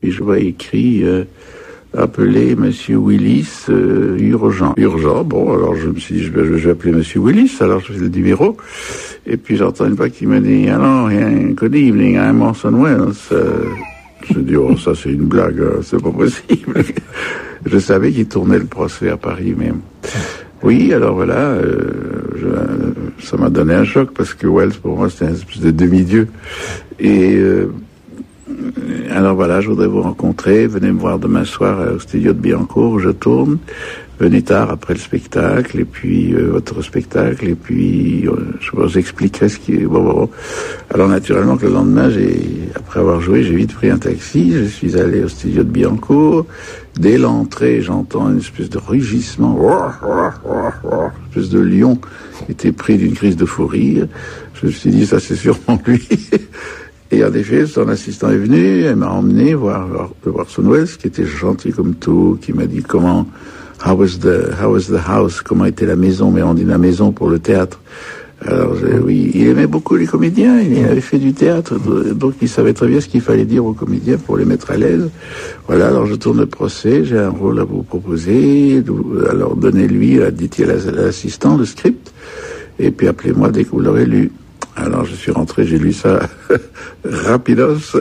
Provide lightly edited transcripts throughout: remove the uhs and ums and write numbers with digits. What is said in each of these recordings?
Et je vois écrit appeler Monsieur Willis urgent. Urgent, bon, alors je me suis dit, je vais appeler Monsieur Willis, alors je fais le numéro, et puis j'entends une voix qui me dit, alors, good evening, I'm Orson Welles. Je dis, oh, ça c'est une blague, c'est pas possible. Je savais qu'il tournait le procès à Paris même. Oui, alors voilà, ça m'a donné un choc, parce que Welles, pour moi, c'était un espèce de demi-dieu. Et alors voilà, je voudrais vous rencontrer. Venez me voir demain soir au studio de Billancourt où je tourne. Venez tard après le spectacle, et puis votre spectacle, et puis je vous expliquerai ce qui est... Bon. Alors naturellement que le lendemain, après avoir joué, j'ai vite pris un taxi. Je suis allé au studio de Billancourt. Dès l'entrée, j'entends une espèce de rugissement, une espèce de lion qui était pris d'une crise de fou rire. Je me suis dit, ça c'est sûrement lui. Et en effet, son assistant est venu, elle m'a emmené voir Orson Welles, qui était gentil comme tout, qui m'a dit how was the house, comment était la maison, mais on dit la maison pour le théâtre. Alors oui, il aimait beaucoup les comédiens, il avait fait du théâtre, donc il savait très bien ce qu'il fallait dire aux comédiens pour les mettre à l'aise. Voilà, alors je tourne le procès, j'ai un rôle à vous proposer, alors donnez-lui, dit-il à l'assistant, le script, et puis appelez-moi dès que vous l'aurez lu. Alors je suis rentré, j'ai lu ça rapidos,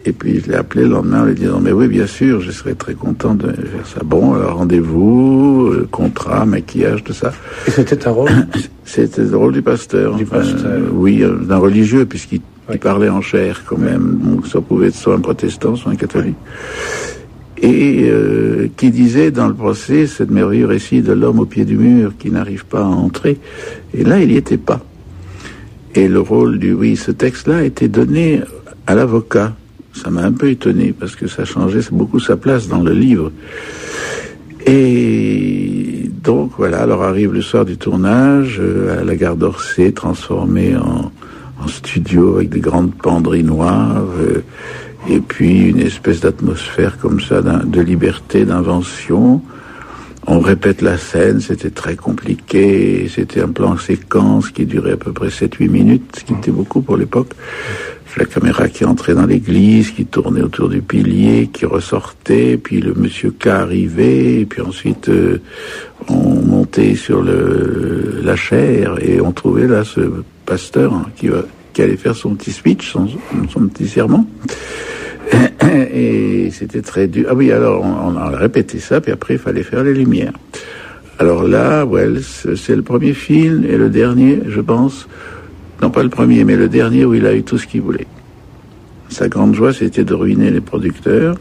et puis je l'ai appelé le lendemain en lui disant, mais oui, bien sûr, je serais très content de faire ça. Bon, alors rendez-vous, contrat, maquillage, tout ça. Et c'était un rôle? C'était le rôle du pasteur. Du pasteur. Oui, d'un religieux, puisqu'il parlait en chair quand même, donc ça pouvait être soit un protestant, soit un catholique. Et qui disait dans le procès, ce merveilleux récit de l'homme au pied du mur qui n'arrive pas à entrer, et là il n'y était pas. Et le rôle ce texte-là a été donné à l'avocat. Ça m'a un peu étonné parce que ça changeait beaucoup sa place dans le livre. Et donc voilà, alors arrive le soir du tournage à la gare d'Orsay, transformé en studio avec des grandes penderies noires, et puis une espèce d'atmosphère comme ça de liberté, d'invention. On répète la scène, c'était très compliqué, c'était un plan séquence qui durait à peu près 7-8 minutes, ce qui était beaucoup pour l'époque. La caméra qui entrait dans l'église, qui tournait autour du pilier, qui ressortait, puis le monsieur K arrivait, et puis ensuite on montait sur la chaire, et on trouvait là ce pasteur qui allait faire son petit speech, son petit sermon. Et c'était très dur. Ah oui, alors on a répété ça, puis après il fallait faire les lumières. Alors là, Welles, c'est le premier film et le dernier, je pense, non pas le premier, mais le dernier où il a eu tout ce qu'il voulait. Sa grande joie, c'était de ruiner les producteurs,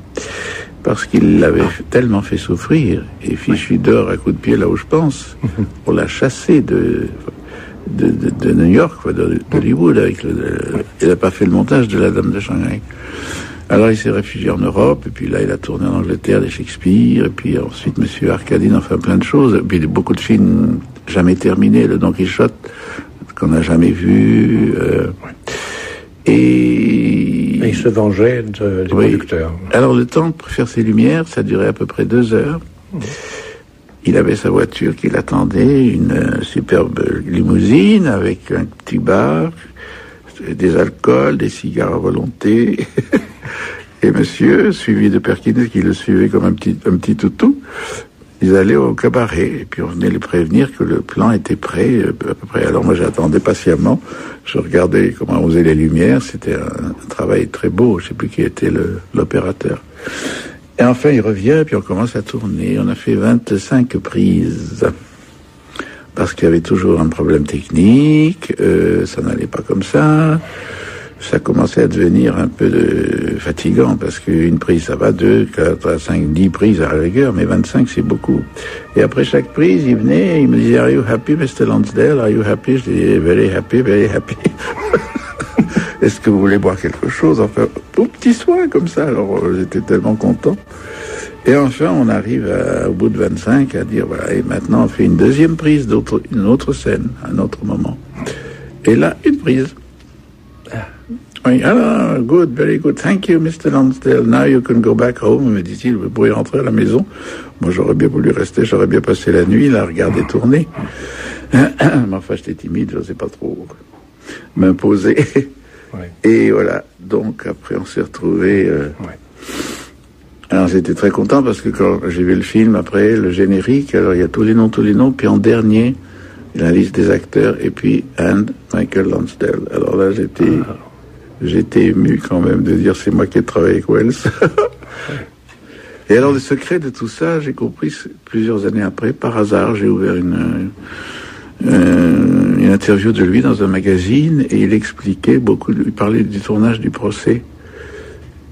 parce qu'il l'avait tellement fait souffrir, et fichu dehors à coups de pied là où je pense, on l'a chassé de New York, d'Hollywood, il n'a pas fait le montage de La Dame de Shanghai. Alors il s'est réfugié en Europe, et puis là il a tourné en Angleterre des Shakespeare, et puis ensuite Monsieur Arcadine, enfin plein de choses, et puis beaucoup de films jamais terminés, le Don Quichotte qu'on n'a jamais vu, et il se vengeait des producteurs. Alors le temps de faire ses lumières, ça durait à peu près 2 heures. Il avait sa voiture qui l'attendait, une superbe limousine avec un petit bar, des alcools, des cigares à volonté. Et monsieur, suivi de Perkins qui le suivait comme un petit toutou, ils allaient au cabaret. Et puis on venait les prévenir que le plan était prêt, à peu près. Alors moi j'attendais patiemment, je regardais comment on faisait les lumières, c'était un travail très beau, je ne sais plus qui était l'opérateur. Et enfin il revient, puis on commence à tourner. On a fait 25 prises. Parce qu'il y avait toujours un problème technique, ça n'allait pas comme ça. Ça commençait à devenir un peu fatigant, parce qu'une prise, ça va 2, 4, 5, 10 prises à la rigueur, mais 25, c'est beaucoup. Et après chaque prise, il venait et il me disait, Are you happy, Mr. Lonsdale? Are you happy? Je disais, very happy, very happy. Est-ce que vous voulez boire quelque chose? Enfin, au petit soin, comme ça. Alors, j'étais tellement content. Et enfin, on arrive au bout de 25 à dire, voilà, et maintenant on fait une deuxième prise, une autre scène, un autre moment. Et là, une prise. Oui, alors, good, very good. Thank you, Mr. Lonsdale. Now you can go back home, me dit-il. Vous pourrez rentrer à la maison. Moi, j'aurais bien voulu rester, j'aurais bien passé la nuit, là, regarder tourner. Mais enfin, j'étais timide, je n'osais pas trop m'imposer. Ouais. Et voilà. Donc, après, on s'est retrouvés... Alors j'étais très content parce que quand j'ai vu le film, après le générique, alors il y a tous les noms, puis en dernier, la liste des acteurs, et puis and Michael Lonsdale. Alors là j'étais ému quand même de dire c'est moi qui ai travaillé avec Welles. Et alors le secret de tout ça, j'ai compris plusieurs années après, par hasard, j'ai ouvert une interview de lui dans un magazine et il expliquait il parlait du tournage du procès.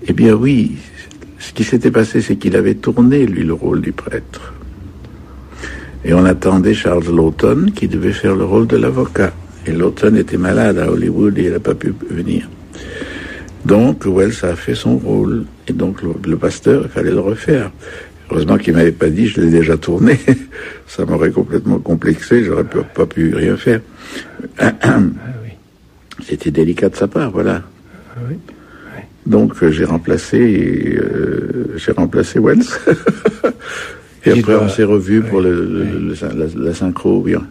Eh bien oui, ce qui s'était passé, c'est qu'il avait tourné, lui, le rôle du prêtre. Et on attendait Charles Laughton, qui devait faire le rôle de l'avocat. Et Laughton était malade à Hollywood et il n'a pas pu venir. Donc, Welles a fait son rôle. Et donc, le pasteur, il fallait le refaire. Heureusement qu'il ne m'avait pas dit, je l'ai déjà tourné. Ça m'aurait complètement complexé, j'aurais pas pu rien faire. C'était délicat de sa part, voilà. Oui. Donc j'ai remplacé Welles. Et après on s'est revu pour la synchro, bien.